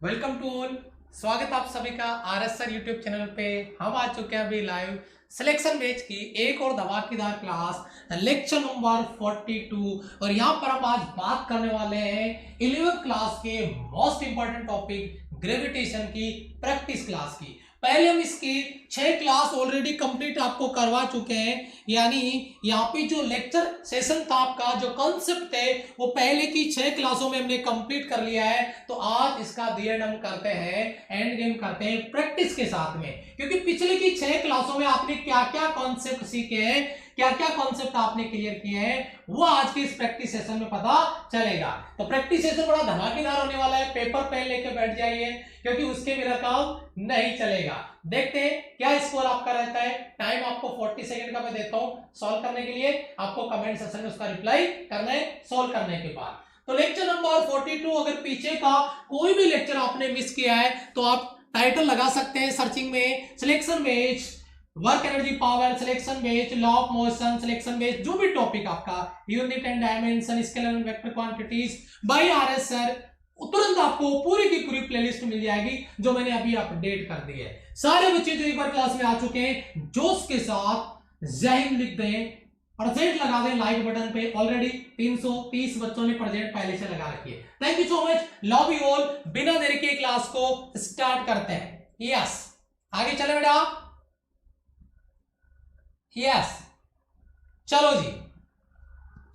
Welcome to all. स्वागत आप सभी का आरएसआर यूट्यूब चैनल पे। हम आ चुके हैं अभी लाइव सिलेक्शन बैच की एक और धमाकेदार क्लास लेक्चर नंबर 42 और यहाँ पर हम आज बात करने वाले हैं 11th क्लास के मोस्ट इंपॉर्टेंट टॉपिक ग्रेविटेशन की प्रैक्टिस क्लास की। पहले हम इसकी 6 क्लास ऑलरेडी कंप्लीट आपको करवा चुके हैं, यानी यहाँ पे जो लेक्चर सेशन था आपका जो कॉन्सेप्ट है वो पहले की 6 क्लासों में हमने कंप्लीट कर लिया है। तो आज इसका डी.एड हम करते हैं, एंड गेम करते हैं प्रैक्टिस के साथ में, क्योंकि पिछले की 6 क्लासों में आपने क्या क्या कॉन्सेप्ट सीखे हैं, क्या क्या कॉन्सेप्ट आपने क्लियर किए हैं, वो आज के इस प्रैक्टिस सेशन में पता चलेगा। तो प्रैक्टिस सेशन बड़ा धमाकेदार होने वाला है। पेपर पेन लेके बैठ जाइए, क्योंकि उसके बिना काम नहीं चलेगा। देखते हैं क्या स्कोर आपका रहता है। टाइम आपको 40 सेकंड का मैं देता हूं सॉल्व करने के लिए। आपको कमेंट सेक्शन में उसका रिप्लाई करना है सॉल्व करने के बाद। तो लेक्चर नंबर 42, अगर पीछे का कोई भी लेक्चर आपने मिस किया है तो आप टाइटल लगा सकते हैं सर्चिंग में, selection batch, work energy power, selection batch, law of motion, selection batch, जो भी टॉपिक आपका, unit and dimension, scalar and vector quantities by RSR, तुरंत आपको पूरी की पूरी प्लेलिस्ट मिल जाएगी जो मैंने अभी अपडेट कर दी है। सारे बच्चे जो एक बार क्लास में आ चुके हैं जोश के साथ जय हिंद लिख दें, प्रेजेंट लगा दें लाइक बटन पे। ऑलरेडी 330 बच्चों ने प्रेजेंट पहले से लगा रखी है। Thank you so much, love you all. बिना देरी के क्लास को स्टार्ट करते हैं। यस, आगे चले बेटा। यस, चलो जी,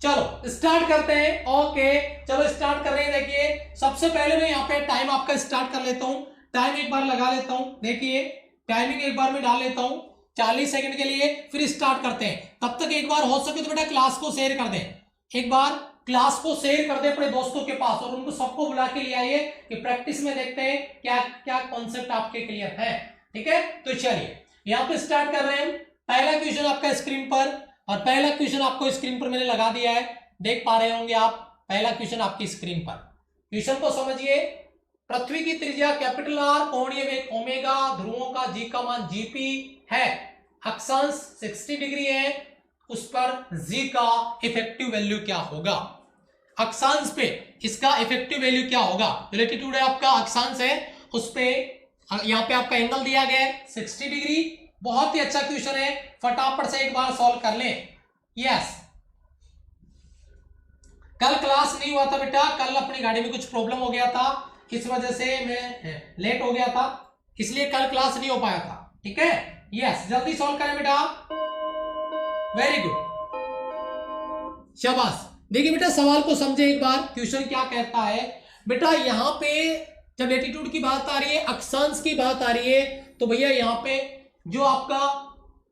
चलो स्टार्ट करते हैं। ओके, चलो स्टार्ट कर रहे हैं। देखिए सबसे पहले मैं यहाँ पे टाइम आपका स्टार्ट कर लेता हूं। टाइम एक बार लगा लेता हूं। देखिए टाइमिंग एक बार में डाल लेता हूं 40 सेकंड के लिए, फिर स्टार्ट करते हैं। तब तक एक बार हो सके तो बेटा क्लास को शेयर कर दें। एक बार क्लास को शेयर कर दे अपने दोस्तों के पास और उनको सबको बुला के ले आइए कि प्रैक्टिस में देखते हैं क्या क्या कॉन्सेप्ट आपके क्लियर है। ठीक है, तो चलिए यहाँ पे स्टार्ट कर रहे हैं। पहला क्वेश्चन आपका स्क्रीन पर, और पहला क्वेश्चन आपको स्क्रीन पर मैंने लगा दिया है, देख पा रहे होंगे आप। पहला क्वेश्चन आपकी स्क्रीन पर, क्वेश्चन को समझिए। पृथ्वी की त्रिज्या कैपिटल आर, कोणीय वेग ओमेगा, ध्रुवों का जी का मान जीपी है, अक्षांश 60 डिग्री है, उस पर जी का इफेक्टिव वैल्यू क्या होगा। अक्षांश पे इसका इफेक्टिव वैल्यू क्या होगा। लैटिट्यूड है आपका, अक्षांश है, उस पे यहाँ पे आपका एंगल दिया गया है 60 डिग्री। बहुत ही अच्छा क्वेश्चन है, फटाफट से एक बार सॉल्व कर लें। यस, कल क्लास नहीं हुआ था बेटा, कल अपनी गाड़ी में कुछ प्रॉब्लम हो गया था, इस वजह से मैं लेट हो गया था, इसलिए कल क्लास नहीं हो पाया था। ठीक है, यस, जल्दी सॉल्व करें बेटा। वेरी गुड, शाबाश। देखिए बेटा सवाल को समझे एक बार, क्वेश्चन क्या कहता है। बेटा यहाँ पे जब एटीट्यूड की बात आ रही है, अक्षांश की बात आ रही है, तो भैया यहाँ पे जो आपका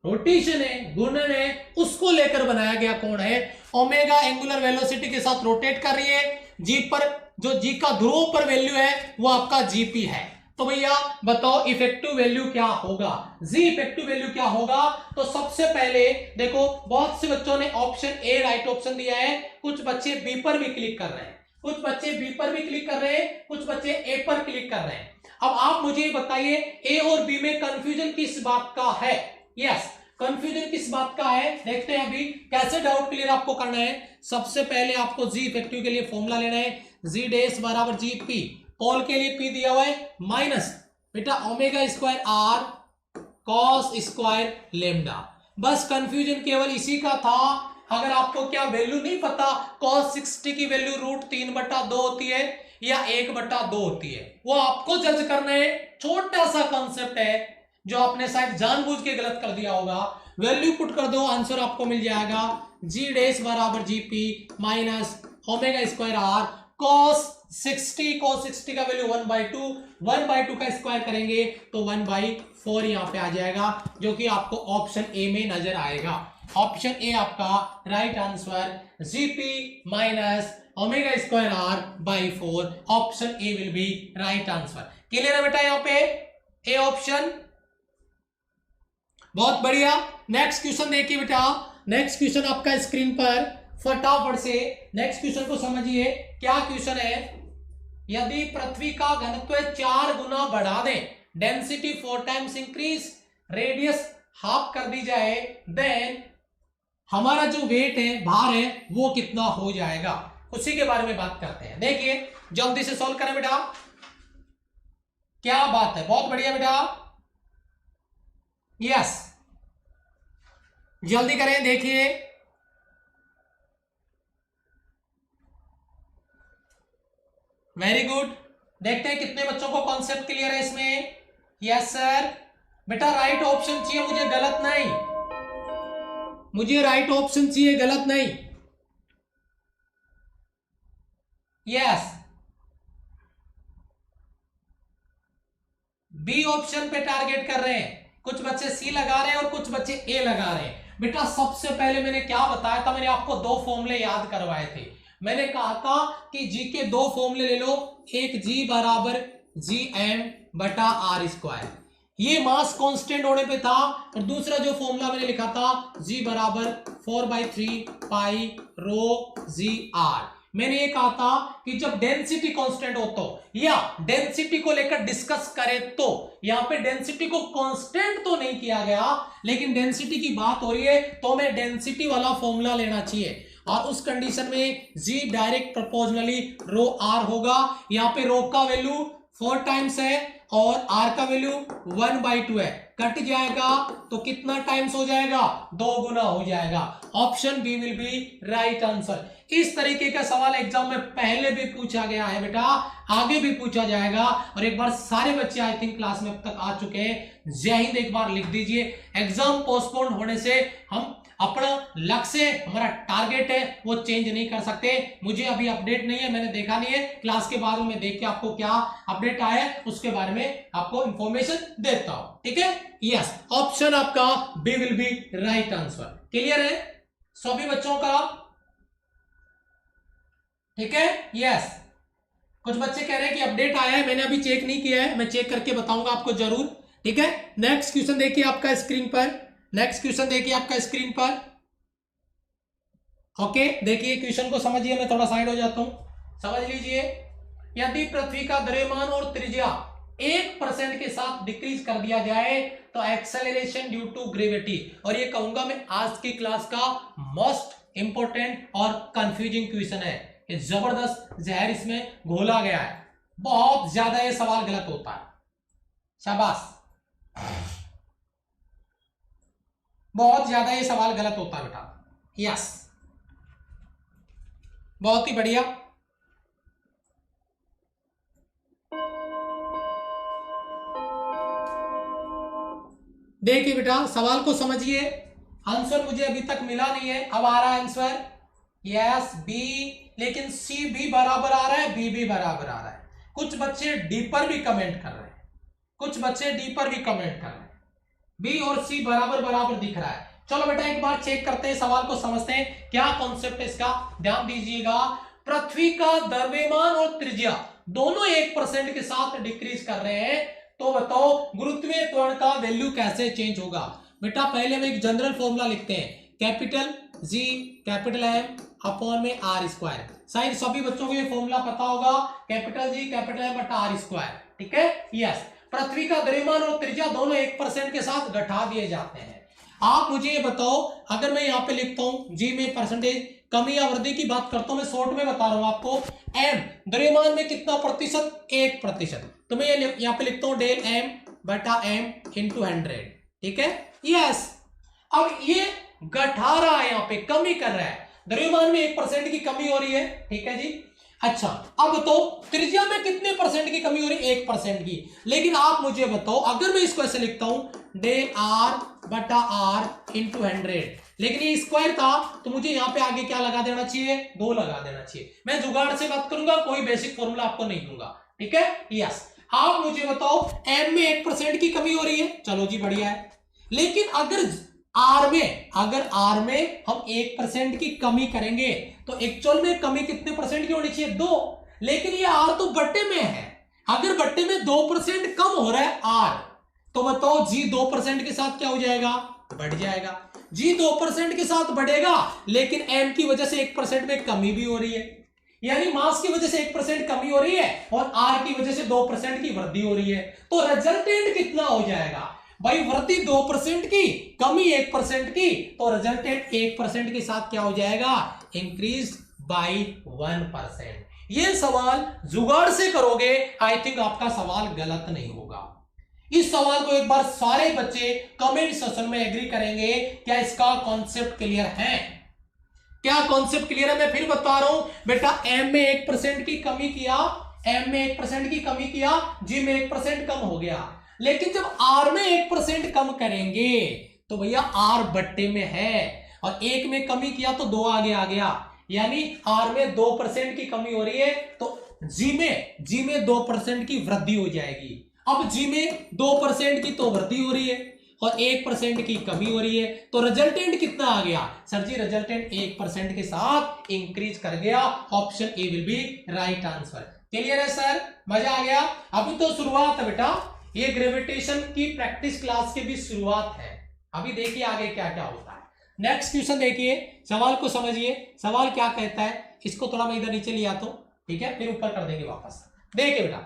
रोटेशन है, घूर्णन है, उसको लेकर बनाया गया कोण है। ओमेगा एंगुलर वेलोसिटी के साथ रोटेट कर रही है। जी पर जो जी का ध्रुव पर वैल्यू है वो आपका जीपी है। तो भैया बताओ इफेक्टिव वैल्यू क्या होगा, जी इफेक्टिव वैल्यू क्या होगा। तो सबसे पहले देखो, बहुत से बच्चों ने ऑप्शन ए राइट ऑप्शन दिया है, कुछ बच्चे बी पर भी क्लिक कर रहे हैं, कुछ बच्चे बी पर भी क्लिक कर रहे हैं, कुछ बच्चे ए पर क्लिक कर रहे हैं। अब आप मुझे बताइए ए और बी में कंफ्यूजन किस बात का है। यस, कंफ्यूजन किस बात का है, देखते हैं अभी कैसे डाउट क्लियर आपको करना है। सबसे पहले आपको जी इफेक्टिव के लिए फॉर्मूला लेना है, जी डैश बराबर जी पी, पोल के लिए पी दिया हुआ है माइनस बेटा omega square R cos square lambda. बस कंफ्यूजन केवल इसी का था। अगर आपको क्या वैल्यू नहीं पता, cos 60 की वैल्यू √3/2 होती है या 1/2 होती है, वो आपको जज करना है। छोटा सा कॉन्सेप्ट है जो आपने शायद जानबूझ के गलत कर दिया होगा। वैल्यू पुट कर दो, आंसर आपको मिल जाएगा जी डैश बराबर G P minus omega square R cos 60 का वैल्यू 1/2, 1/2 का स्क्वायर करेंगे तो 1/4 यहां पे आ जाएगा, जो कि आपको ऑप्शन ए में नजर आएगा। ऑप्शन ए आपका right answer, GP minus omega square R by 4, option A will be right answer. Clear है बेटा यहाँ पे ए ऑप्शन। बहुत बढ़िया। नेक्स्ट क्वेश्चन देखिए बेटा, नेक्स्ट क्वेश्चन आपका स्क्रीन पर, फटाफट से नेक्स्ट क्वेश्चन को समझिए। क्या क्वेश्चन है, यदि पृथ्वी का घनत्व 4 गुना बढ़ा दें, density 4 times increase, radius half कर दी जाए, देन हमारा जो वेट है, भार है, वो कितना हो जाएगा। उसी के बारे में बात करते हैं। देखिए जल्दी से सॉल्व करें बेटा। क्या बात है, बहुत बढ़िया बेटा। यस, जल्दी करें, देखिए वेरी गुड। देखते हैं कितने बच्चों को कॉन्सेप्ट क्लियर है इसमें। Yes sir. बेटा राइट ऑप्शन चाहिए मुझे, गलत नहीं, मुझे राइट ऑप्शन चाहिए, गलत नहीं। यस, बी ऑप्शन पे टारगेट कर रहे हैं। कुछ बच्चे सी लगा रहे हैं और कुछ बच्चे ए लगा रहे हैं। बेटा सबसे पहले मैंने क्या बताया था, मैंने आपको दो फॉर्मूले याद करवाए थे। मैंने कहा था कि जी के दो फॉर्मूले ले लो, एक जी बराबर जी एम बटा आर स्क्वायर, ये मास कांस्टेंट होने पे था, और दूसरा जो फॉर्मूला मैंने लिखा था जी बराबर 4/3 पाई रो जी आर। मैंने ये कहा था कि जब डेंसिटी कांस्टेंट हो तो, या डेंसिटी को लेकर डिस्कस करें तो, यहां पे डेंसिटी को कांस्टेंट तो नहीं किया गया, लेकिन डेंसिटी की बात हो रही है तो हमें डेंसिटी वाला फॉर्मूला लेना चाहिए, और उस कंडीशन में जी डायरेक्ट प्रोपोर्शनली रो आर होगा। यहाँ पे रो का वैल्यू 4 टाइम्स है और आर का वैल्यू 1/2 है, कट जाएगा तो कितना टाइम्स हो जाएगा, 2 गुना हो जाएगा। Option B will be right answer. इस तरीके का सवाल एग्जाम में पहले भी पूछा गया है बेटा, आगे भी पूछा जाएगा, और एक बार सारे बच्चे आई थिंक क्लास में अब तक आ चुके हैं। जय हिंद एक बार लिख दीजिए। एग्जाम पोस्टपोन होने से हम अपना लक्ष्य, हमारा टारगेट है वो चेंज नहीं कर सकते। मुझे अभी अपडेट नहीं है, मैंने देखा नहीं है, क्लास के बाद में देख के आपको क्या अपडेट आया है उसके बारे में आपको इंफॉर्मेशन देता हूं, ठीक है। यस, ऑप्शन आपका B will be right answer. Clear है सभी बच्चों का, ठीक है। यस, कुछ बच्चे कह रहे हैं कि अपडेट आया है, मैंने अभी चेक नहीं किया है, मैं चेक करके बताऊंगा आपको जरूर, ठीक है। नेक्स्ट क्वेश्चन देखिए आपका स्क्रीन पर, नेक्स्ट क्वेश्चन देखिए आपका स्क्रीन पर। ओके, देखिए क्वेश्चन को समझिए, मैं थोड़ा साइड हो जाता हूं, समझ लीजिए। यदि पृथ्वी का द्रव्यमान और त्रिज्या 1% के साथ डिक्रीज कर दिया जाए तो एक्सेलरेशन ड्यू टू ग्रेविटी, और ये कहूंगा मैं आज की क्लास का मोस्ट इंपोर्टेंट और कंफ्यूजिंग क्वेश्चन है। ये जबरदस्त जहर इसमें घोला गया है, बहुत ज्यादा ये सवाल गलत होता है। शाबाश, बहुत ज्यादा ये सवाल गलत होता है बेटा। यस, बहुत ही बढ़िया। देखिए बेटा सवाल को समझिए, आंसर मुझे अभी तक मिला नहीं है, अब आ रहा है आंसर। यस बी, लेकिन सी भी बराबर आ रहा है, बी भी बराबर आ रहा है। कुछ बच्चे डी पर भी कमेंट कर रहे हैं, कुछ बच्चे डी पर भी कमेंट कर रहे हैं, बी और सी बराबर बराबर दिख रहा है। चलो बेटा एक बार चेक करते हैं, सवाल को समझते हैं, क्या कॉन्सेप्ट है इसका, ध्यान दीजिएगा। पृथ्वी का द्रव्यमान और त्रिज्या दोनों 1% के साथ डिक्रीज कर रहे हैं, तो बताओ गुरुत्वीय त्वरण का वैल्यू कैसे चेंज होगा। बेटा पहले हम एक जनरल फॉर्मूला लिखते हैं, capital G capital M upon में आर स्क्वायर। शायद सभी बच्चों को ये फॉर्मूला पता होगा, कैपिटल जी कैपिटल एम बटा आर स्क्वायर, ठीक है। यस, पृथ्वी का द्रव्यमान और त्रिज्या दोनों 1% के साथ घटा दिए जाते हैं। आप मुझे ये बताओ, अगर मैं यहाँ पे लिखता हूं जी में परसेंटेज, कमी या वृद्धि की बात करता हूं, मैं शॉर्ट में बता रहा हूं आपको, एम द्रव्यमान में कितना प्रतिशत, 1%, तो मैं ये यहाँ पे लिखता हूं डेल एम बटा एम इंटू 100, ठीक है। यस, अब ये घटा रहा है, यहाँ पे कमी कर रहा है, द्रव्यमान में 1% की कमी हो रही है, ठीक है जी। अच्छा, अब बताओ त्रिज्या में कितने परसेंट की कमी हो रही है, 1% की। लेकिन आप मुझे बताओ, अगर मैं इसको ऐसे लिखता हूं डेल आर बटा आर इंटू 100, लेकिन ये स्क्वायर था तो मुझे यहां पे आगे क्या लगा देना चाहिए, 2 लगा देना चाहिए। मैं जुगाड़ से बात करूंगा, कोई बेसिक फॉर्मूला आपको नहीं दूंगा, ठीक है। यस, आप मुझे बताओ एम में 1% की कमी हो रही है, चलो जी बढ़िया है, लेकिन अगर आर में हम 1% की कमी करेंगे तो एक्चुअल में कमी कितने परसेंट की होनी चाहिए, 2, लेकिन ये आर तो बट्टे में है, अगर बट्टे में 2% कम हो रहा है आर, तो बताओ जी 2% के साथ क्या हो जाएगा, बढ़ जाएगा। जी 2% के साथ बढ़ेगा, लेकिन एम की वजह से 1% में कमी भी हो रही है, यानी मास की वजह से 1% कमी हो रही है और आर की वजह से 2% की वृद्धि हो रही है, तो रिजल्टेंट कितना हो जाएगा भाई, वृद्धि 2% की, कमी 1% की, तो रिजल्टेंट 1% के साथ क्या हो जाएगा, इंक्रीज बाय 1%। ये सवाल जुगाड़ से करोगे, आई थिंक आपका सवाल गलत नहीं होगा। इस सवाल को एक बार सारे बच्चे कमेंट सेक्शन में एग्री करेंगे, क्या इसका कॉन्सेप्ट क्लियर है? क्या कॉन्सेप्ट क्लियर है? मैं फिर बता रहा हूं बेटा, एम में 1% की कमी किया, एम में 1% की कमी किया, जी में 1% कम हो गया, लेकिन जब आर में 1% कम करेंगे तो भैया आर बट्टे में है, और 1 में कमी किया तो 2 आगे आ गया, यानी आर में 2% की कमी हो रही है, तो जी में 2% की वृद्धि हो जाएगी। अब जी में 2% की तो वृद्धि हो रही है और 1% की कमी हो रही है, तो रिजल्टेंट कितना आ गया? सर जी रिजल्टेंट 1% के साथ इंक्रीज कर गया। Option A will be right answer. Clear है सर? मजा आ गया? अभी तो शुरुआत है बेटा, ये ग्रेविटेशन की प्रैक्टिस क्लास की भी शुरुआत है। अभी देखिए आगे क्या क्या होता है। नेक्स्ट क्वेश्चन देखिए, सवाल को समझिए, सवाल क्या कहता है। इसको थोड़ा मैं इधर नीचे ले आता हूं, ठीक है, फिर ऊपर कर देंगे वापस। देखिए बेटा,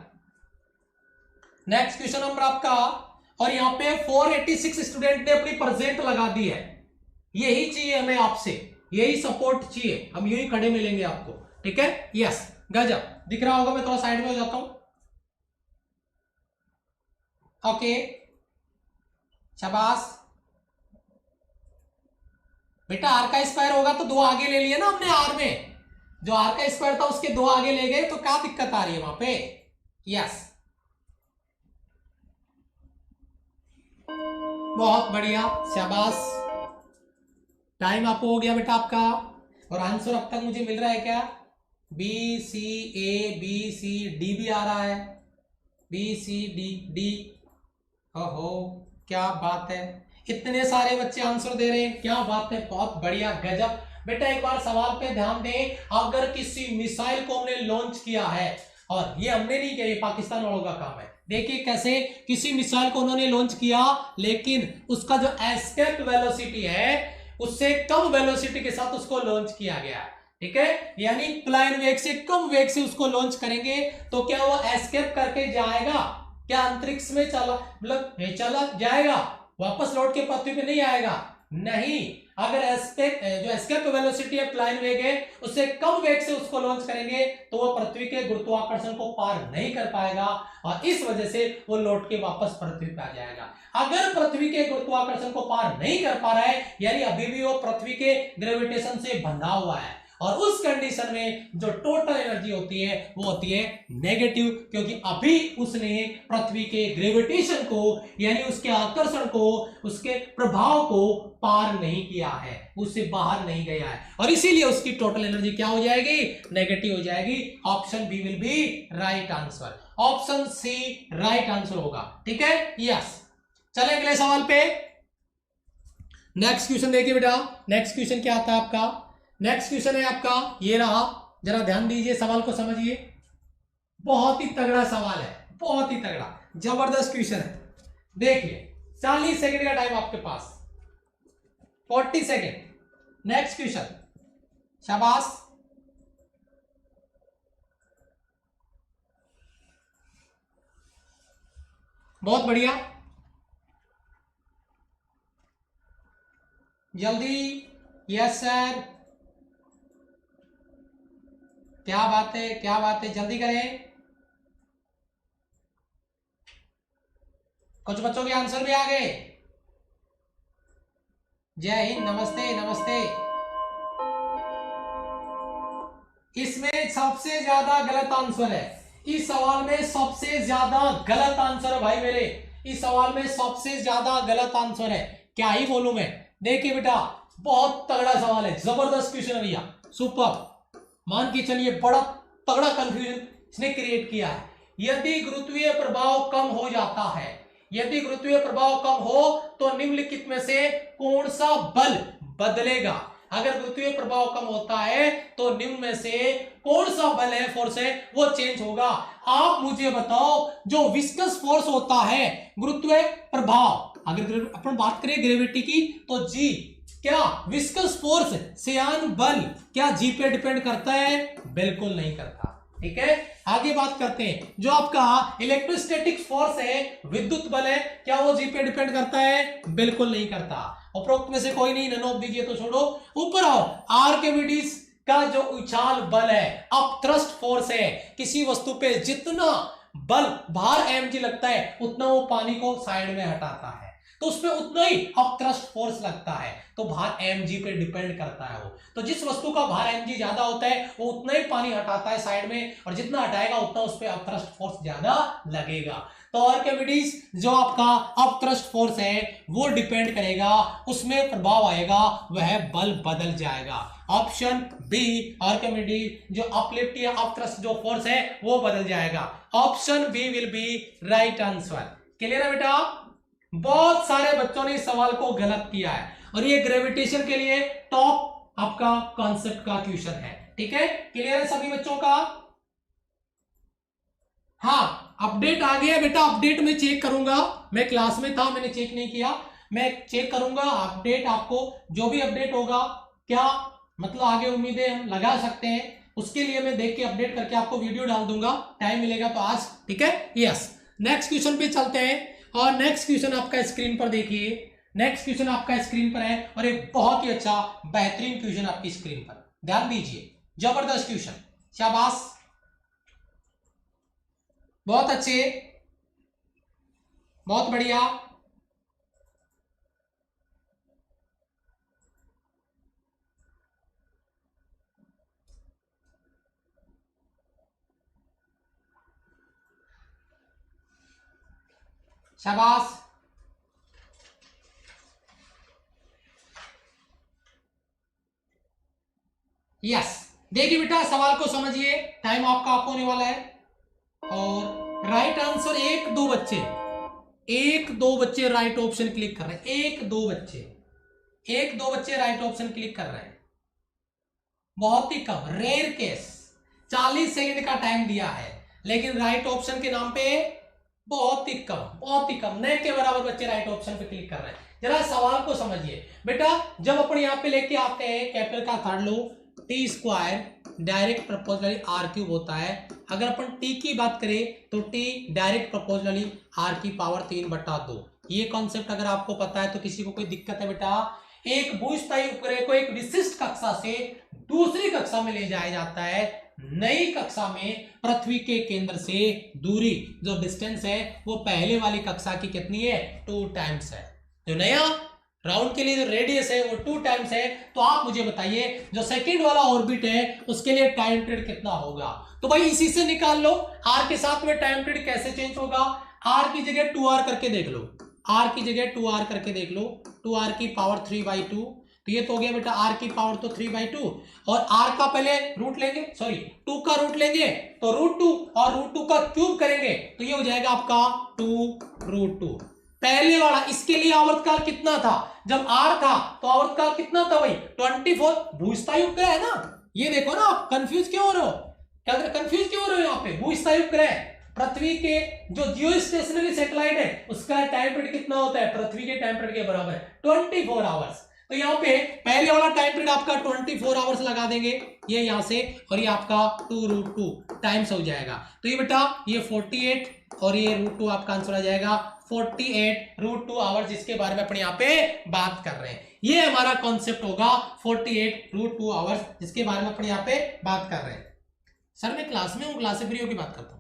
नेक्स्ट क्वेश्चन नंबर आपका, और यहां पे 486 स्टूडेंट ने अपनी प्रेजेंट लगा दी है। यही चाहिए हमें आपसे, यही सपोर्ट चाहिए, हम यही खड़े मिलेंगे आपको, ठीक है। यस, गजब, दिख रहा होगा, मैं थोड़ा साइड में हो जाता हूं। ओके, शाबाश बेटा। आर का स्क्वायर होगा तो 2 आगे ले लिए ना हमने, आर में जो आर का स्क्वायर था उसके 2 आगे ले गए, तो क्या दिक्कत आ रही है वहां पे? यस, बहुत बढ़िया, शाबाश। टाइम आपको हो गया बेटा आपका, और आंसर अब तक मुझे मिल रहा है क्या? B C A B C D भी आ रहा है, बी सी डी डी। ओहो, क्या बात है, इतने सारे बच्चे आंसर दे रहे हैं, क्या बात है, बहुत बढ़िया, गजब। बेटा एक बार सवाल पे ध्यान दें, अगर किसी मिसाइल को हमने लॉन्च किया है, और ये हमने नहीं किया, ये पाकिस्तान वालों का काम है। देखिए कैसे किसी मिसाइल को उन्होंने लॉन्च किया, लेकिन उसका जो एस्केप वेलोसिटी है उससे कम वेलोसिटी के साथ उसको लॉन्च किया गया, ठीक है। यानी प्लाइन वेग से कम वेग से उसको लॉन्च करेंगे तो क्या वो एस्केप करके जाएगा? क्या अंतरिक्ष में चला, मतलब चला जाएगा, वापस लौट के पृथ्वी पे नहीं आएगा? नहीं। अगर जो एस्केप वेलोसिटी है, प्लाइन वेग है, उससे कम वेग से उसको लॉन्च करेंगे तो वो पृथ्वी के गुरुत्वाकर्षण को पार नहीं कर पाएगा, और इस वजह से वो लौट के वापस पृथ्वी पे आ जाएगा। अगर पृथ्वी के गुरुत्वाकर्षण को पार नहीं कर पा रहा है, यानी अभी भी वो पृथ्वी के ग्रेविटेशन से बंधा हुआ है, और उस कंडीशन में जो टोटल एनर्जी होती है वो होती है नेगेटिव, क्योंकि अभी उसने पृथ्वी के ग्रेविटेशन को, यानी उसके आकर्षण को, उसके प्रभाव को पार नहीं किया है, उससे बाहर नहीं गया है, और इसीलिए उसकी टोटल एनर्जी क्या हो जाएगी? नेगेटिव हो जाएगी। Option B will be right answer, option C right answer होगा, ठीक है। यस, चले अगले सवाल पे। नेक्स्ट क्वेश्चन देखिए बेटा, नेक्स्ट क्वेश्चन क्या आता है आपका? नेक्स्ट क्वेश्चन है आपका, ये रहा, जरा ध्यान दीजिए, सवाल को समझिए, बहुत ही तगड़ा सवाल है, बहुत ही तगड़ा, जबरदस्त क्वेश्चन है। देखिए 40 सेकंड का टाइम आपके पास, 40 सेकंड। नेक्स्ट क्वेश्चन, शाबाश, बहुत बढ़िया, जल्दी। यस सर, क्या बात है, क्या बात है, जल्दी करें। कुछ बच्चों के आंसर भी आ गए। जय हिंद, नमस्ते नमस्ते। इसमें सबसे ज्यादा गलत आंसर है, इस सवाल में सबसे ज्यादा गलत आंसर है भाई मेरे, इस सवाल में सबसे ज्यादा गलत आंसर है, क्या ही बोलूं मैं। देखिए बेटा, बहुत तगड़ा सवाल है, जबरदस्त क्वेश्चन है भैया, सुपर, मान के चलिए बड़ा तगड़ा कंफ्यूजन इसने क्रिएट किया है। यदि गुरुत्वीय प्रभाव कम हो जाता है, यदि गुरुत्वीय प्रभाव कम हो तो निम्नलिखित में से कौन सा बल बदलेगा? अगर गुरुत्वीय प्रभाव कम होता है तो निम्न में से कौन सा बल है, फोर्स है, वो चेंज होगा। आप मुझे बताओ, जो विस्कस फोर्स होता है, गुरुत्वीय प्रभाव, अगर अपन बात करें ग्रेविटी की तो जी, क्या विस्कस फोर्स, श्यान बल, क्या जी पे डिपेंड करता है? बिल्कुल नहीं करता, ठीक है। आगे बात करते हैं, जो आपका इलेक्ट्रोस्टैटिक फोर्स है, विद्युत बल है, क्या वो जी पे डिपेंड करता है? बिल्कुल नहीं करता। उपरोक्त में से कोई नहीं, नन ऑफ दीजिए तो छोड़ो, ऊपर आओ, आर्किमिडीज का जो उछाल बल है, अपथ्रस्ट फोर्स है, किसी वस्तु पे जितना बल भार mg लगता है उतना वो पानी को साइड में हटाता है, तो उसपे उतना ही अपथ्रस्ट फोर्स लगता है, तो भार mg पे डिपेंड करता है वो। तो जिस वस्तु का भार mg ज्यादा होता है वो उतना ही पानी हटाता है साइड में, और जितना हटाएगा उतना उस पे अपथ्रस्ट फोर्स ज्यादा लगेगा। तो आर्किमिडीज जो आपका अपथ्रस्ट फोर्स है वो डिपेंड करेगा, उसमें प्रभाव आएगा, वह बल बदल जाएगा। ऑप्शन बी आर्किमिडीज जो अपलिफ्ट या अपथ्रस्ट जो फोर्स है वो बदल जाएगा। Option B will be right answer. Clear है बेटा? बहुत सारे बच्चों ने इस सवाल को गलत किया है, और ये ग्रेविटेशन के लिए टॉप आपका कॉन्सेप्ट का क्वेश्चन है। ठीक है, क्लियर है सभी बच्चों का? हाँ, अपडेट आ गया बेटा, अपडेट में चेक करूंगा, मैं क्लास में था मैंने चेक नहीं किया, मैं चेक करूंगा अपडेट, आपको जो भी अपडेट होगा, क्या मतलब आगे उम्मीदें हम लगा सकते हैं, उसके लिए मैं देख के अपडेट करके आपको वीडियो डाल दूंगा, टाइम मिलेगा तो आज। ठीक है, यस। नेक्स्ट क्वेश्चन पे चलते हैं, और नेक्स्ट क्वेश्चन आपका स्क्रीन पर देखिए, नेक्स्ट क्वेश्चन आपका स्क्रीन पर है, और एक बहुत ही अच्छा बेहतरीन क्वेश्चन आपकी स्क्रीन पर, ध्यान दीजिए, जबरदस्त क्वेश्चन, शाबाश, बहुत अच्छे, बहुत बढ़िया। शाबाश, यस। देखिए बेटा सवाल को समझिए, टाइम आपका आप होने वाला है, और राइट आंसर एक दो बच्चे राइट ऑप्शन क्लिक कर रहे हैं, एक दो बच्चे राइट ऑप्शन क्लिक कर रहे हैं, बहुत ही कम, रेयर केस। 40 सेकंड का टाइम दिया है, लेकिन राइट ऑप्शन के नाम पे बहुत ही कम, न के बराबर बच्चे राइट ऑप्शन पे क्लिक कर रहे हैं। जरा सवाल को समझिए बेटा, जब अपन यहां पे लेके आते हैं कैपिटल का third law, T square direct proportionally R cube होता है। अगर अपन टी की बात करें तो टी डायरेक्ट प्रोपोर्शनली आर की पावर 3/2। ये कॉन्सेप्ट अगर आपको पता है तो किसी को कोई दिक्कत है बेटा? एक भूस्थायी उपग्रह को एक विशिष्ट कक्षा से दूसरी कक्षा में ले जाया जाता है। नई कक्षा में पृथ्वी के केंद्र से दूरी जो डिस्टेंस है वो पहले वाली कक्षा की कितनी है? 2 टाइम्स है। जो नया राउंड के लिए जो रेडियस है वो 2 टाइम्स है। तो आप मुझे बताइए जो सेकंड वाला ऑर्बिट है उसके लिए टाइम पीरियड कितना होगा? तो भाई इसी से निकाल लो, आर के साथ में टाइम पीरियड कैसे चेंज होगा? आर की जगह 2r करके देख लो, आर की जगह 2r करके देख लो, 2r की पावर 3/2। तो ये तो हो गया बेटा आर की पावर तो 3/2, और आर का पहले रूट लेंगे, सॉरी 2 का रूट लेंगे तो √2, और √2 का क्यूब करेंगे तो ये हो जाएगा आपका 2√2। पहले वाला इसके लिए आवर्तकाल कितना था? जब आर था तो आवर्तकाल कितना था भाई? 24। भूस्थायी उपग्रह है ना, ये देखो ना, आप कंफ्यूज क्यों हो रहे हो? क्या कंफ्यूज क्यों हो रहे हो? यहाँ पे भूस्थायी उपग्रह, पृथ्वी के जो जियो स्टेशनरी सैटेलाइट है उसका टाइम पीरियड कितना होता है? पृथ्वी के टाइम पीरियड के बराबर है, 24 आवर्स। तो यहाँ पे पहले वाला टाइम पीरियड आपका 24 आवर्स लगा देंगे, ये यहाँ से, और ये आपका 2√2 टाइम्स हो जाएगा। तो ये बेटा ये 48 और ये √2 आपका आंसर आ जाएगा 48√2 आवर्स, जिसके बारे में अपन यहाँ पे बात कर रहे हैं। ये हमारा कॉन्सेप्ट होगा 48√2 आवर्स, जिसके बारे में अपन यहाँ पे बात कर रहे हैं। सर मैं क्लास में हूँ, क्लास से फ्री होकर बात करता हूँ।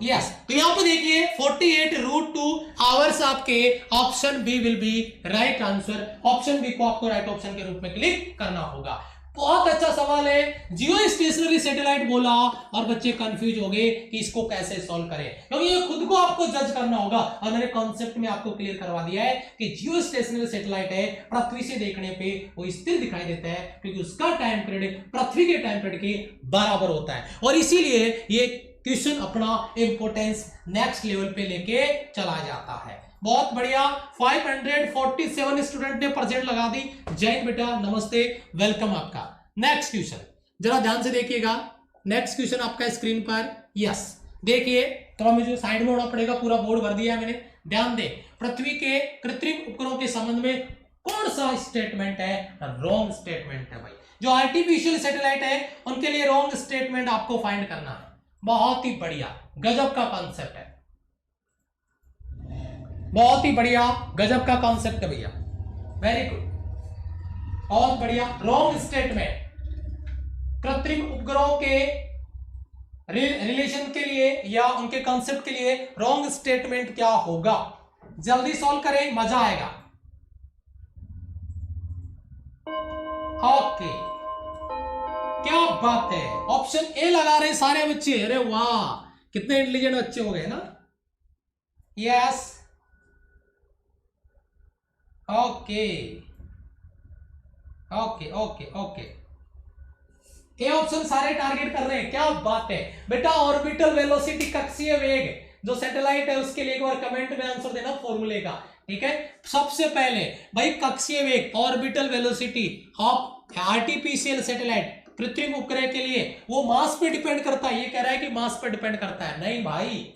यस, तो यहां पे देखिए 48√2 आवर्स आपके option B will be right answer. Option B को आपको राइट ऑप्शन के रूप में क्लिक करना होगा। बहुत अच्छा सवाल है, जियो स्टेशनरी सैटेलाइट बोला और बच्चे कंफ्यूज हो गए कि इसको कैसे सॉल्व करें, क्योंकि ये खुद को आपको जज करना होगा। और मैंने कॉन्सेप्ट में आपको क्लियर करवा दिया है कि जियो स्टेशनरी सैटेलाइट है, पृथ्वी से देखने पे वो स्थिर दिखाई देता है क्योंकि उसका टाइम पीरियड पृथ्वी के टाइम पीरियड के बराबर होता है, और इसीलिए ये क्वेश्चन अपना इंपोर्टेंस नेक्स्ट लेवल पे लेके चला जाता है। बहुत बढ़िया, 547 स्टूडेंट ने परसेंट लगा दी। जय हिंद बेटा, नमस्ते, वेलकम आपका। नेक्स्ट क्वेश्चन जरा ध्यान से देखिएगा, नेक्स्ट क्वेश्चन आपका स्क्रीन पर। यस देखिए, तो मुझे साइड में होना पड़ेगा, पूरा बोर्ड भर दिया है मैंने। ध्यान दे, पृथ्वी के कृत्रिम उपग्रहों के संबंध में कौन सा स्टेटमेंट है? रॉन्ग स्टेटमेंट है भाई। जो आर्टिफिशियल सैटेलाइट है उनके लिए रॉन्ग स्टेटमेंट आपको फाइंड करना है। बहुत ही बढ़िया, गजब का कॉन्सेप्ट है, बहुत ही बढ़िया, गजब का कॉन्सेप्ट है भैया, वेरी गुड। बहुत बढ़िया। रॉन्ग स्टेटमेंट, कृत्रिम उपग्रहों के रिलेशन के लिए या उनके कॉन्सेप्ट के लिए रॉन्ग स्टेटमेंट क्या होगा? जल्दी सॉल्व करें, मजा आएगा। ओके, क्या बात है, ऑप्शन ए लगा रहे सारे बच्चे। अरे वाह, कितने इंटेलिजेंट बच्चे हो गए ना। Yes, okay okay okay okay, A option सारे टारगेट कर रहे हैं, क्या बात है बेटा। ऑर्बिटल वेलोसिटी, कक्षीय वेग, जो सैटेलाइट है उसके लिए एक बार कमेंट में आंसर देना फॉर्मूले का, ठीक है। सबसे पहले भाई कक्षीय वेग, orbital velocity of artificial satellite, कृत्रिम उपग्रह के लिए वो मास पे डिपेंड करता है। ये कह रहा है कि मास पे डिपेंड करता है, नहीं भाई,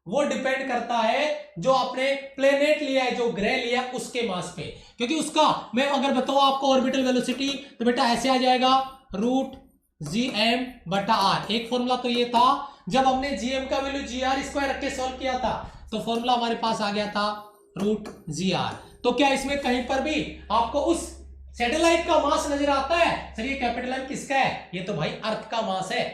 वो डिपेंड करता है जो आपने प्लेनेट लिया है, जो ग्रह लिया उसके मास पे। क्योंकि उसका मैं अगर बताऊं आपको ऑर्बिटल वेलोसिटी, तो बेटा ऐसे आ जाएगा √gm/r। एक फॉर्मूला तो ये था, जब हमने gm का वैल्यू gr² रख के सॉल्व किया था, तो फॉर्मूला हमारे पास आ गया था √gr। तो क्या इसमें कहीं पर भी आपको उस सैटेलाइट का मास नजर आता है? सर ये कैपिटल M किसका है? ये तो भाई अर्थ का मास है,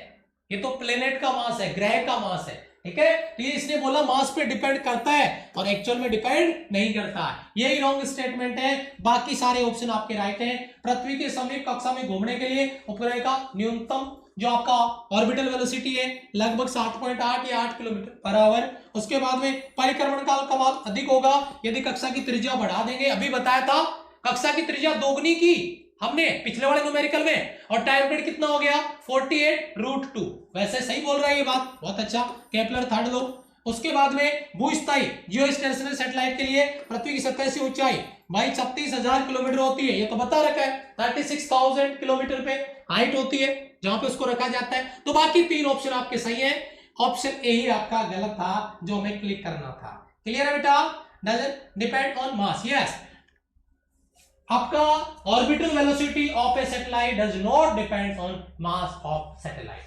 ये तो प्लेनेट का मास है, ग्रह का मास है, ठीक है। तो ये इसने बोला मास पे डिपेंड करता है और एक्चुअल में डिपेंड नहीं करता है, यही रॉन्ग स्टेटमेंट है। बाकी सारे ऑप्शन आपके राइट हैं। पृथ्वी के समीप कक्षा में घूमने के लिए उपग्रह का न्यूनतम जो आपका ऑर्बिटल वेलोसिटी है लगभग 7.8 या 8 किलोमीटर पर आवर। उसके बाद में परिक्रमण काल का मान अधिक होगा यदि कक्षा की त्रिज्या बढ़ा देंगे। अभी बताया था कक्षा की त्रिज्या दोगुनी की हमने पिछले वाले न्यूमेरिकल में, और टाइम पीरियड कितना हो गया 48√2। वैसे सही बोल रहा है ये बात, बहुत अच्छा। केपलर थर्ड लो। उसके बाद में भूस्थायी जियोस्टेशनरी सैटेलाइट के लिए पृथ्वी की सतह से ऊंचाई भाई 36,000 किलोमीटर होती है, ये तो बता रखा है। 36,000 किलोमीटर पे हाइट होती है जहां पे उसको रखा जाता है। तो बाकी तीन ऑप्शन आपके सही है, ऑप्शन ए ही आपका गलत था जो हमें क्लिक करना था। क्लियर है बेटा? Doesn't depend on mass. Yes, आपका orbital velocity of a satellite does not depend on mass of satellite,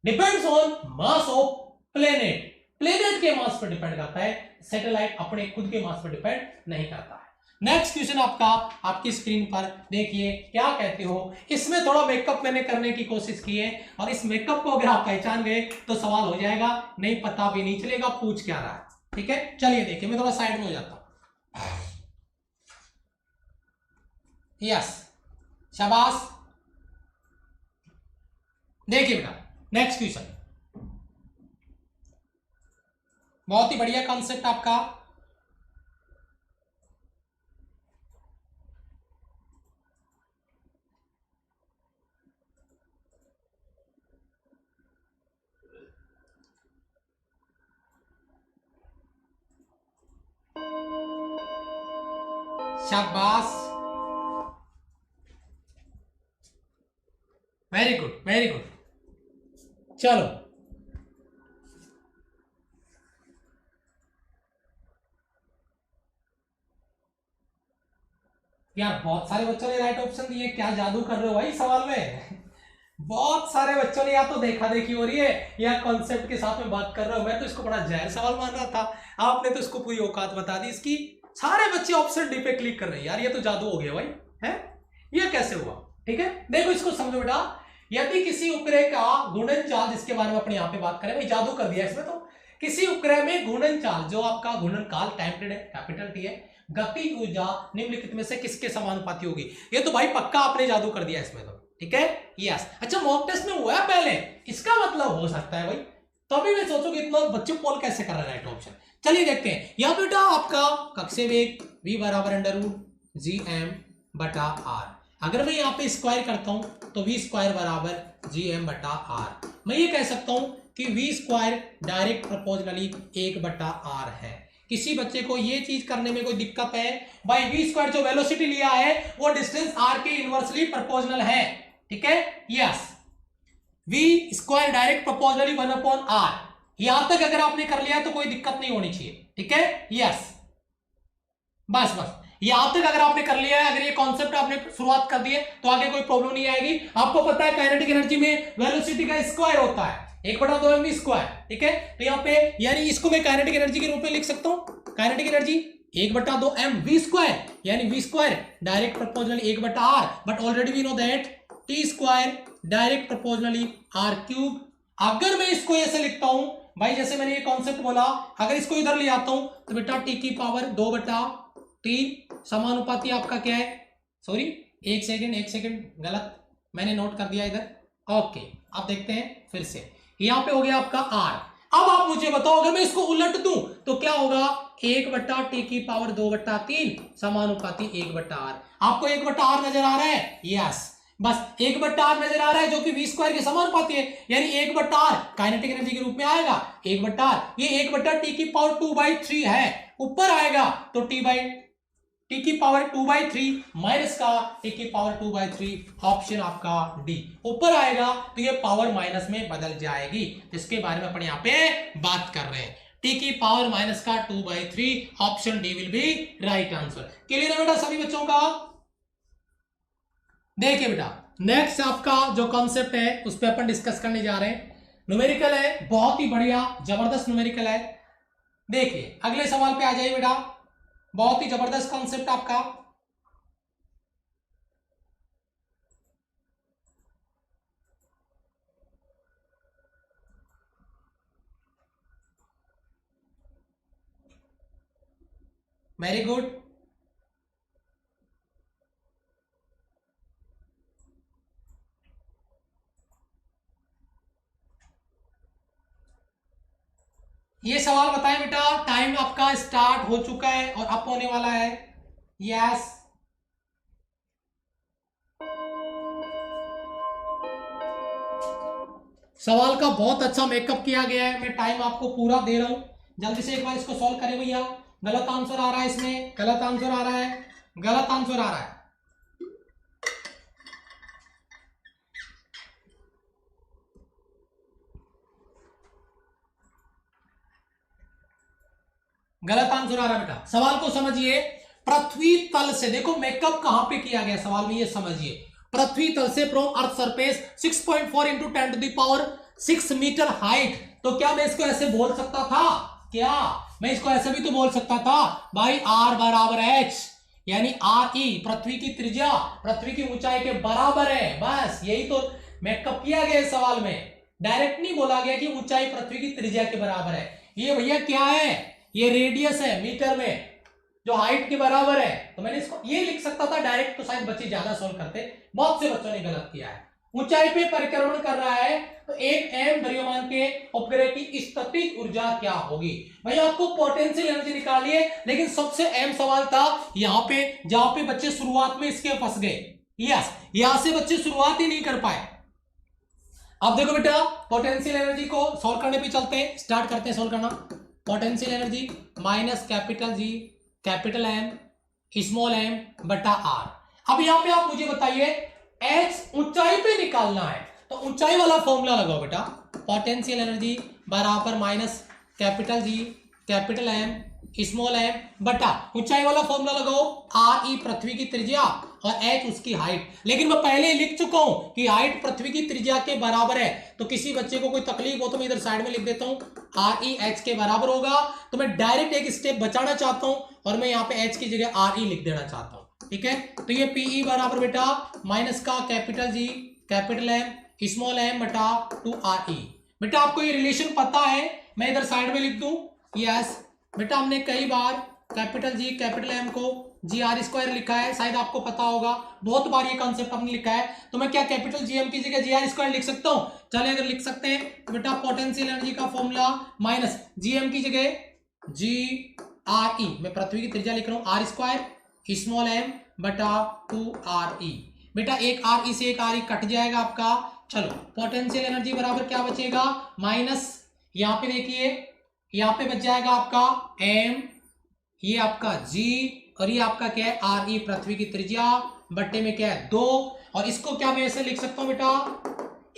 depends on mass of planet. Planet के मास पर डिपेंड करता है, सैटेलाइट अपने खुद के मास पर डिपेंड नहीं करता है। नेक्स्ट क्वेश्चन आपका आपकी स्क्रीन पर देखिए, क्या कहते हो। इसमें थोड़ा मेकअप मैंने करने की कोशिश की है, और इस मेकअप को अगर आप पहचान गए तो सवाल हो जाएगा, नहीं पता भी नहीं चलेगा पूछ क्या रहा है, ठीक है। चलिए देखिए, मैं थोड़ा साइड में हो जाता हूं। यस, शाबाश। देखिए बेटा, नेक्स्ट क्वेश्चन बहुत ही बढ़िया कॉन्सेप्ट आपका। शाबाश, वेरी गुड वेरी गुड। चलो यार, बहुत सारे बच्चों ने राइट ऑप्शन दिए, क्या जादू कर रहे हो भाई सवाल में। बहुत सारे बच्चों ने या तो देखा देखी हो रही है या कॉन्सेप्ट के साथ में बात कर रहे हो। मैं तो इसको बड़ा जहर सवाल मान रहा था, आपने तो इसको पूरी औकात बता दी इसकी। सारे बच्चे ऑप्शन डी पे क्लिक कर रहे हैं यार, ये तो जादू हो गया भाई, है ये कैसे हुआ? ठीक है, देखो इसको समझो बेटा। यदि किसी उपग्रह का घूर्णन चाल, जिसके बारे में अपने यहाँ पे बात करें, भाई जादू कर दिया इसमें तो। किसी उपग्रह में घूर्णन चाल, जो आपका घूर्णन काल टाइम पीरियड है, कैपिटल टी है, गति ऊर्जा निम्नलिखित में से किसके समानुपाती होगी? ये तो भाई पक्का आपने जादू कर दिया इसमें तो, ठीक है। यस, अच्छा मॉक टेस्ट में हुआ है पहले, इसका मतलब हो सकता है भाई, तभी मैं सोचूं कि इतना बच्चे पोल कैसे कर रहे हैं राइट ऑप्शन। चलिए देखते हैं। यह बेटा आपका कक्षीय वेग v = √gm/r। अगर मैं यहाँ पे स्क्वायर करता हूं तो v² = gm/r। मैं ये कह सकता हूं कि v² डायरेक्ट प्रोपोर्शनली 1/r है। किसी बच्चे को ये चीज करने में कोई दिक्कत है? भाई v² जो वेलोसिटी लिया है वो डिस्टेंस r के इनवर्सली प्रोपोर्शनल है, ठीक है। Yes, v² direct proportionally 1/r। यहां तक अगर आपने कर लिया तो कोई दिक्कत नहीं होनी चाहिए, ठीक है। यस, बस यहां तक अगर आपने कर लिया है, अगर ये कॉन्सेप्ट आपने शुरुआत कर दी है तो आगे कोई प्रॉब्लम नहीं आएगी। आपको पता है काइनेटिक एनर्जी में वेलोसिटी का स्क्वायर होता है 1/2mv², ठीक है। तो यहाँ पे यानी इसको मैं काइनेटिक एनर्जी के रूप में लिख सकता हूं, kinetic energy 1/2 m v square, यानी v square direct proportionally 1/r, but already we know that t square direct proportionally r cube. अगर मैं इसको ऐसे लिखता हूं भाई, जैसे मैंने ये कॉन्सेप्ट बोला, अगर इसको इधर ले आता हूं तो बेटा t की पावर 2/3 समानुपाती आपका क्या है, सॉरी एक सेकंड गलत मैंने नोट कर दिया इधर। ओके, अब देखते हैं फिर से, यहां पे हो गया आपका r। अब आप मुझे बताओ अगर मैं इसको उलट दूं तो क्या होगा, 1/t की पावर 2/3 समानुपाती 1/r। आपको 1/r नजर आ रहा है, यस, बस 1/r नजर आ रहा है जो कि v स्क्वायर के समानुपाती है, यानी 1/r काइनेटिक एनर्जी के रूप में आएगा। 1/r ये 1/t की पावर 2/3 है, ऊपर आएगा तो t की पावर 2/3 माइनस का t की पावर 2/3, ऑप्शन आपका डी। ऊपर आएगा तो ये पावर माइनस में बदल जाएगी, जिसके बारे में अपन यहाँ पे बात कर रहे हैं। t की पावर माइनस का 2/3, option D will be right answer. Clear है बेटा सभी बच्चों का? देखिए बेटा, नेक्स्ट आपका जो कॉन्सेप्ट है उस पर अपन डिस्कस करने जा रहे हैं। न्यूमेरिकल है, बहुत ही बढ़िया जबरदस्त न्यूमेरिकल है। देखिए अगले सवाल पे आ जाइए बेटा, बहुत ही जबरदस्त कॉन्सेप्ट आपका। वेरी गुड, ये सवाल बताएं बेटा, टाइम आपका स्टार्ट हो चुका है और अप होने वाला है। यस, सवाल का बहुत अच्छा मेकअप किया गया है, मैं टाइम आपको पूरा दे रहा हूं, जल्दी से एक बार इसको सॉल्व करें भैया। गलत आंसर आ रहा है इसमें, गलत आंसर आ रहा है, गलत आंसर आ रहा है। गलत आंसर आ रहा है बेटा। सवाल को समझिए, पृथ्वी तल से, देखो मेकअप कहां पे किया गया सवाल में, ये समझिए। पृथ्वी तल से from earth surface 6.4 into 10 to the power 6 metre height. तो क्या मैं इसको ऐसे बोल सकता था, क्या मैं इसको ऐसे भी तो बोल सकता था भाई, r बराबर h, यानी आर ई पृथ्वी की त्रिज्या पृथ्वी की ऊंचाई के बराबर है। बस यही तो मेकअप किया गया सवाल में, डायरेक्ट नहीं बोला गया कि ऊंचाई पृथ्वी की त्रिज्या के बराबर है। ये भैया क्या है, ये रेडियस है मीटर में जो हाइट के बराबर है, तो मैंने इसको ये लिख सकता था डायरेक्ट, तो शायद बच्चे ज्यादा सोल्व करते। बहुत से बच्चों ने गलत किया है। ऊंचाई पे परिक्रमण कर रहा है तो 1 m द्रव्यमान के उपग्रह की स्थितिज ऊर्जा क्या होगी। भैया आपको पोटेंशियल एनर्जी निकालिए, लेकिन सबसे अहम सवाल था यहाँ पे, जहां पे बच्चे शुरुआत में इसके फंस गए। यस, यहां से बच्चे शुरुआत ही नहीं कर पाए। अब देखो बेटा, पोटेंशियल एनर्जी को सॉल्व करने पे चलते हैं, स्टार्ट करते हैं सॉल्व करना। Potential energy minus capital G capital M small M बटा आर। अब यहां पे आप मुझे बताइए, एच ऊंचाई पे निकालना है तो ऊंचाई वाला फॉर्मूला लगाओ बेटा। पोटेंशियल एनर्जी बराबर minus capital G capital M small M बटा ऊंचाई वाला फॉर्मूला लगाओ, आर ई पृथ्वी की त्रिज्या और एच उसकी हाइट। लेकिन मैं पहले लिख चुका हूं कि हाइट पृथ्वी की त्रिज्या के बराबर है, तो किसी बच्चे को कोई तकलीफ हो तो मैं इधर साइड में लिख देता हूं, आर ई एच के बराबर होगा। तो मैं डायरेक्ट एक स्टेप बचाना चाहता हूं और मैं यहाँ पे एच की जगह आर ई लिख देना चाहता हूं, ठीक है। तो ये पीई बराबर बेटा माइनस का capital G capital M small M बटा 2 आर ई। बेटा आपको ये रिलेशन पता है, मैं इधर साइड में लिख दूं। यस बेटा, हमने कई बार कैपिटल जी कैपिटल एम को जी आर स्क्वायर लिखा है, शायद आपको पता होगा, बहुत बार ये कॉन्सेप्ट हमने लिखा है। तो मैं क्या कैपिटल जी एम की जगह जी आर स्क्वायर लिख सकता हूं? चले अगर लिख सकते हैं तो बेटा पोटेंशियल एनर्जी का फॉर्मूला माइनस जी एम की जगह जी आर ई, मैं पृथ्वी की त्रिज्या लिख रहा हूं, आर स्क्वायर स्मॉल एम बटा 2 आर ई। बेटा एक आर ई से एक आर ई कट जाएगा आपका। चलो पोटेंशियल एनर्जी बराबर क्या बचेगा, माइनस यहां पे देखिए, यहां पे बच जाएगा आपका एम, ये आपका जी और ये आपका क्या है आर ई पृथ्वी की त्रिज्या बट्टे में क्या है 2। और इसको क्या मैं ऐसे लिख सकता हूं बेटा,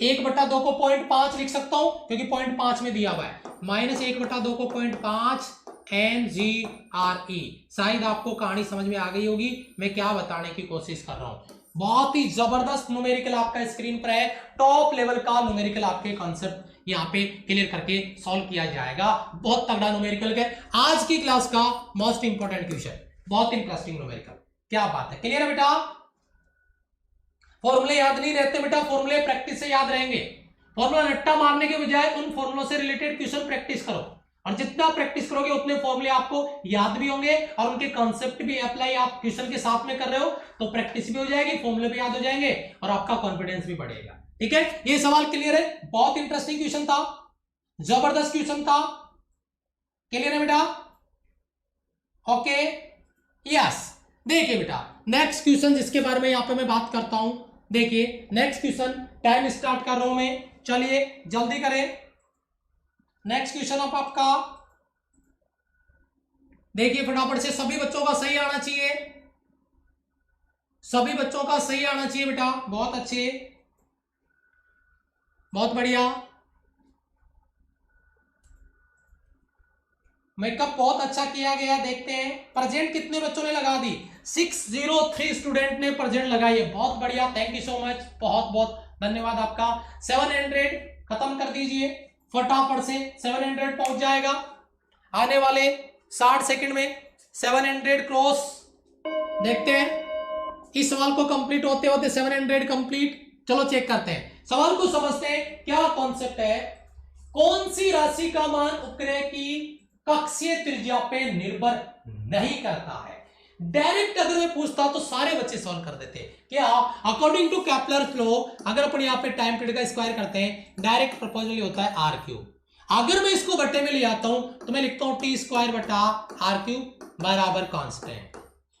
1/2 को 0.5 लिख सकता हूं क्योंकि 0.5 में दिया हुआ है, माइनस 1/2 को 0.5 एम जी आर ई। शायद आपको कहानी समझ में आ गई होगी मैं क्या बताने की कोशिश कर रहा हूं। बहुत ही जबरदस्त न्यूमेरिकल आपका स्क्रीन पर है, टॉप लेवल का न्यूमेरिकल आपके कॉन्सेप्ट यहाँ पे क्लियर करके सॉल्व किया जाएगा। बहुत तगड़ा न्यूमेरिकल है आज की क्लास का मोस्ट इंपोर्टेंट क्वेश्चन, बहुत इंटरेस्टिंग न्यूमेरिकल। क्या बात है, क्लियर है बेटा? फॉर्मूले याद नहीं रहते बेटा, फॉर्मूले प्रैक्टिस से याद रहेंगे। फॉर्मूला रट्टा मारने के बजाय उन फॉर्मूलों से रिलेटेड क्वेश्चन प्रैक्टिस करो, और जितना प्रैक्टिस करोगे उतने फॉर्मूले आपको याद भी होंगे और उनके कॉन्सेप्ट भी अप्लाई आप क्वेश्चन के साथ में कर रहे हो तो प्रैक्टिस भी हो जाएगी, फॉर्मूले भी याद हो जाएंगे और आपका कॉन्फिडेंस भी बढ़ेगा। ठीक है, ये सवाल क्लियर है? बहुत इंटरेस्टिंग क्वेश्चन था, जबरदस्त क्वेश्चन था। क्लियर है बेटा? Okay, yes. देखिए बेटा, नेक्स्ट क्वेश्चन जिसके बारे में यहां पे मैं बात करता हूं, देखिए नेक्स्ट क्वेश्चन, टाइम स्टार्ट कर रहा हूं मैं, चलिए जल्दी करें। नेक्स्ट क्वेश्चन अब आपका देखिए फटाफट से, सभी बच्चों का सही आना चाहिए, सभी बच्चों का सही आना चाहिए बेटा, बहुत अच्छे, बहुत बढ़िया। मेकअप बहुत अच्छा किया गया, देखते हैं प्रेजेंट कितने बच्चों ने लगा दी। 603 स्टूडेंट ने प्रेजेंट लगाई है, बहुत बढ़िया, थैंक यू सो मच, बहुत बहुत धन्यवाद आपका। 700 खत्म कर दीजिए फटाफट से, 700 पहुंच जाएगा आने वाले 60 सेकंड में। 700 क्रॉस, देखते हैं इस सवाल को कंप्लीट होते होते 700 कंप्लीट। चलो चेक करते हैं, सवाल को समझते हैं क्या कॉन्सेप्ट है। कौन सी राशि का मान उपग्रह की कक्षीय त्रिज्या पे निर्भर नहीं करता है? डायरेक्ट अगर मैं पूछता तो सारे बच्चे सॉल्व कर देते। क्या अकॉर्डिंग टू केपलर लॉ, अगर अपन यहाँ पे टाइम पीरियड का स्क्वायर करते हैं, डायरेक्ट प्रोपोर्शनल होता है आर क्यूब। अगर मैं इसको बट्टे में ले आता हूं तो मैं लिखता हूं टी स्क्वायर बटा आर क्यूब बराबर कांस्टेंट,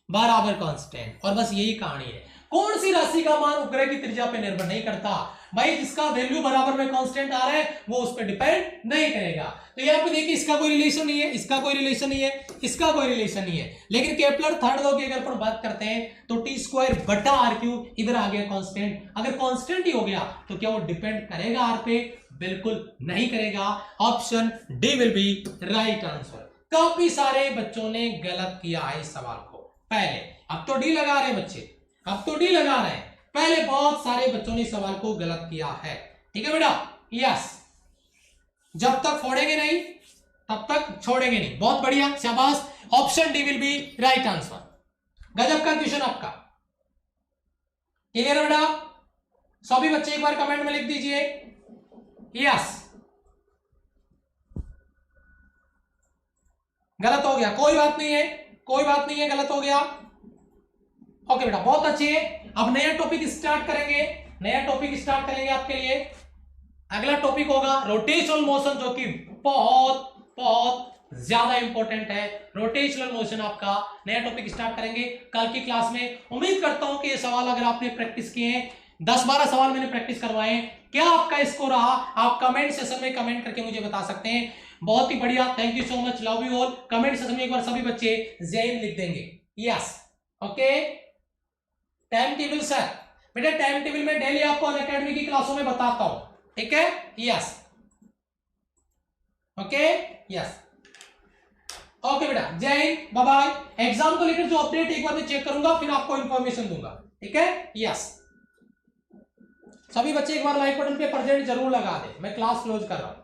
बराबर कांस्टेंट, और बस यही कहानी है। कौन सी राशि का मान उपग्रह की त्रिज्या पे निर्भर नहीं करता? भाई जिसका वैल्यू बराबर में कांस्टेंट आ रहा है वो उस पर डिपेंड नहीं करेगा। तो यहाँ पे देखिए इसका कोई रिलेशन नहीं है, इसका कोई रिलेशन नहीं है, इसका कोई रिलेशन नहीं है, लेकिन केपलर थर्ड लॉ की अगर अपन बात करते हैं तो टी स्क्वायर बटा आर क्यूब इधर आ गया कांस्टेंट। अगर कांस्टेंट ही हो गया तो क्या वो डिपेंड करेगा आर पे? बिल्कुल नहीं करेगा। Option D will be right answer. काफी सारे बच्चों ने गलत किया है इस सवाल को पहले, अब तो डी लगा रहे बच्चे, अब तो डी लगा रहे हैं, पहले बहुत सारे बच्चों ने सवाल को गलत किया है। ठीक है बेटा, यस, जब तक फोड़ेंगे नहीं तब तक छोड़ेंगे नहीं। बहुत बढ़िया, शाबाश, option D will be right answer. गजब का क्वेश्चन आपका, क्लियर है बेटा? सभी बच्चे एक बार कमेंट में लिख दीजिए यस। गलत हो गया, कोई बात नहीं है, कोई बात नहीं है, गलत हो गया। ओके बेटा, बहुत अच्छे है। अब नया टॉपिक स्टार्ट करेंगे, नया टॉपिक स्टार्ट करेंगे आपके लिए। अगला टॉपिक होगा रोटेशनल मोशन, जो कि बहुत बहुत ज्यादा इंपॉर्टेंट है। रोटेशनल मोशन आपका नया टॉपिक स्टार्ट करेंगे कल की क्लास में। उम्मीद करता हूं कि ये सवाल अगर आपने प्रैक्टिस किए हैं, 10-12 सवाल मैंने प्रैक्टिस करवाए हैं, क्या आपका स्कोर रहा आप कमेंट सेशन में कमेंट करके मुझे बता सकते हैं। बहुत ही बढ़िया, thank you so much, love you all. Comment session में एक बार सभी बच्चे जय हिंद लिख देंगे, yes. Okay, time table sir, बेटा टाइम टेबल में डेली आपको अनअकैडमी की क्लासों में बताता हूं, ठीक है, यस। ओके, यस, ओके बेटा, जय हिंद, बाय बाय। एग्जाम को लेकर जो अपडेट एक बार मैं चेक करूंगा, फिर आपको इंफॉर्मेशन दूंगा, ठीक है, यस। सभी बच्चे एक बार लाइक बटन पे प्रेजेंट जरूर लगा दे, मैं क्लास क्लोज कर रहा हूं।